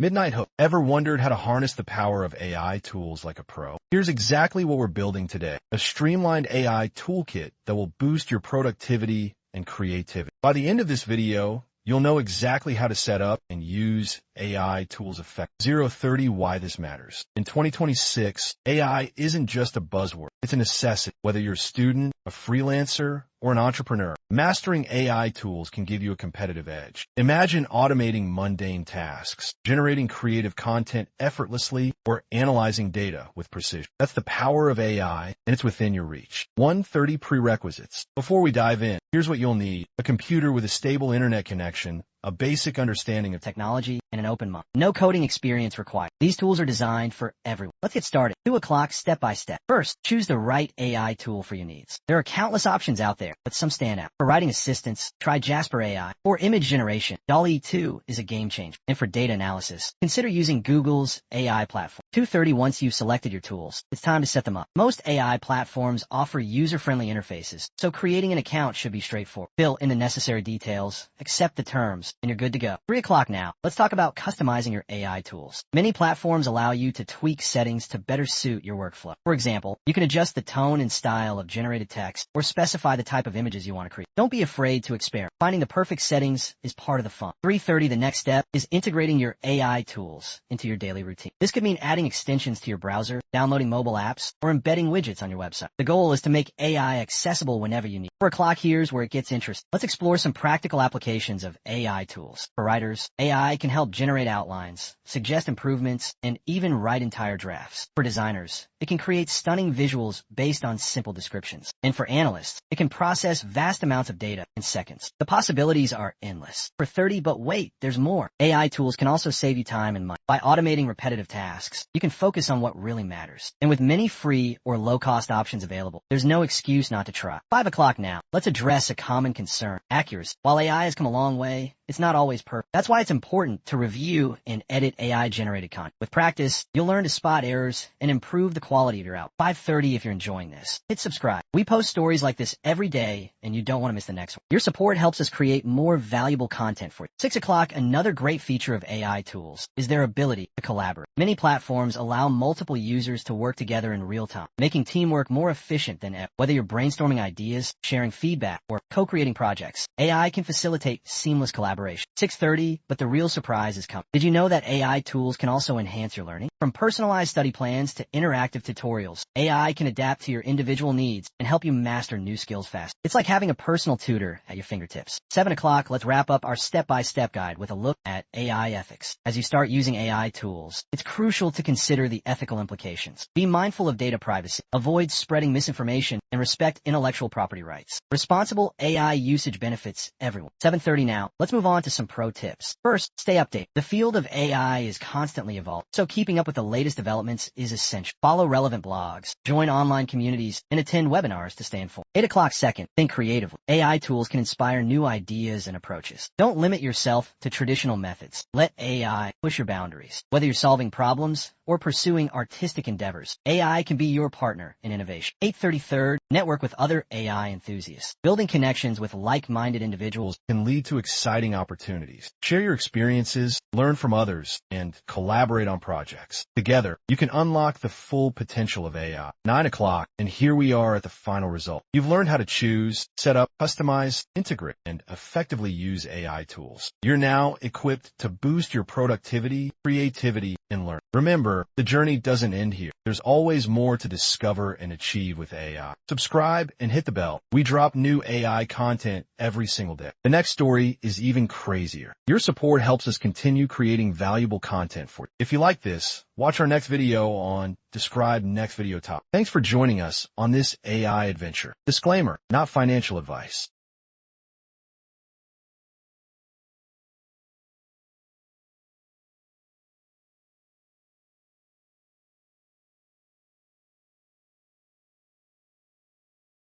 Midnight Hook. Ever wondered how to harness the power of AI tools like a pro? Here's exactly what we're building today. A streamlined AI toolkit that will boost your productivity and creativity. By the end of this video, you'll know exactly how to set up and use AI tools effectively. 030 Why this matters. In 2026, AI isn't just a buzzword. It's a necessity. Whether you're a student, a freelancer, or an entrepreneur, mastering AI tools can give you a competitive edge. Imagine automating mundane tasks, generating creative content effortlessly, or analyzing data with precision. That's the power of AI, and it's within your reach. 130 Prerequisites. Before we dive in, here's what you'll need: a computer with a stable internet connection, a basic understanding of technology, and an open mind. No coding experience required. These tools are designed for everyone. Let's get started. 2 o'clock step by step. First, choose the right AI tool for your needs. There are countless options out there, but some stand out. For writing assistance, try Jasper AI. For image generation, DALL-E 2 is a game changer. And for data analysis, consider using Google's AI platform. 2:30 Once you've selected your tools, it's time to set them up. Most AI platforms offer user-friendly interfaces, so creating an account should be straightforward. Fill in the necessary details, accept the terms, and you're good to go. 3 o'clock now. Let's talk about customizing your AI tools. Many platforms allow you to tweak settings to better suit your workflow. For example, you can adjust the tone and style of generated text or specify the type of images you want to create. Don't be afraid to experiment. Finding the perfect settings is part of the fun. 3:30 The next step is integrating your AI tools into your daily routine. This could mean adding extensions to your browser, downloading mobile apps, or embedding widgets on your website. The goal is to make AI accessible whenever you need. 4 o'clock, here's where it gets interesting. Let's explore some practical applications of AI tools. For writers, AI can help generate outlines, suggest improvements, and even write entire drafts. For designers, it can create stunning visuals based on simple descriptions. And for analysts, it can process vast amounts of data in seconds. The possibilities are endless. For 30, but wait, there's more. AI tools can also save you time and money. By automating repetitive tasks, you can focus on what really matters. And with many free or low-cost options available, there's no excuse not to try. 5 o'clock now. Let's address a common concern: accuracy. While AI has come a long way, it's not always perfect. That's why it's important to review and edit AI-generated content. With practice, you'll learn to spot errors and improve the quality of your output. 5:30 if you're enjoying this. Hit subscribe. We post stories like this every day, and you don't want to miss the next one. Your support helps us create more valuable content for you. 6 o'clock, another great feature of AI tools is their ability to collaborate. Many platforms allow multiple users to work together in real time, making teamwork more efficient than ever. Whether you're brainstorming ideas, sharing feedback, or co-creating projects, AI can facilitate seamless collaboration. 6:30, but the real surprise is coming. Did you know that AI tools can also enhance your learning? From personalized study plans to interactive tutorials, AI can adapt to your individual needs and help you master new skills fast. It's like having a personal tutor at your fingertips. 7 o'clock, let's wrap up our step-by-step guide with a look at AI ethics. As you start using AI tools, it's crucial to consider the ethical implications. Be mindful of data privacy, avoid spreading misinformation, and respect intellectual property rights. Responsible AI usage benefits everyone. 7:30 now. Let's move on to some pro tips. First, stay updated. The field of AI is constantly evolving, so keeping up with the latest developments is essential. Follow relevant blogs, join online communities, and attend webinars to stay informed. 8 o'clock second, think creatively. AI tools can inspire new ideas and approaches. Don't limit yourself to traditional methods. Let AI push your boundaries. Whether you're solving problems or pursuing artistic endeavors, AI can be your partner in innovation. 8:33, network with other AI enthusiasts. Building connections with like-minded individuals can lead to exciting opportunities. Share your experiences, learn from others, and collaborate on projects. Together, you can unlock the full potential of AI. 9 o'clock, and here we are at the final result. You've learned how to choose, set up, customize, integrate, and effectively use AI tools. You're now equipped to boost your productivity, creativity, and learning. Remember, the journey doesn't end here. There's always more to discover and achieve with AI. Subscribe and hit the bell. We drop new AI content every single day. The next story is even crazier. Your support helps us continue creating valuable content for you. If you like this, watch our next video on Describe Next Video Topic. Thanks for joining us on this AI adventure. Disclaimer, not financial advice.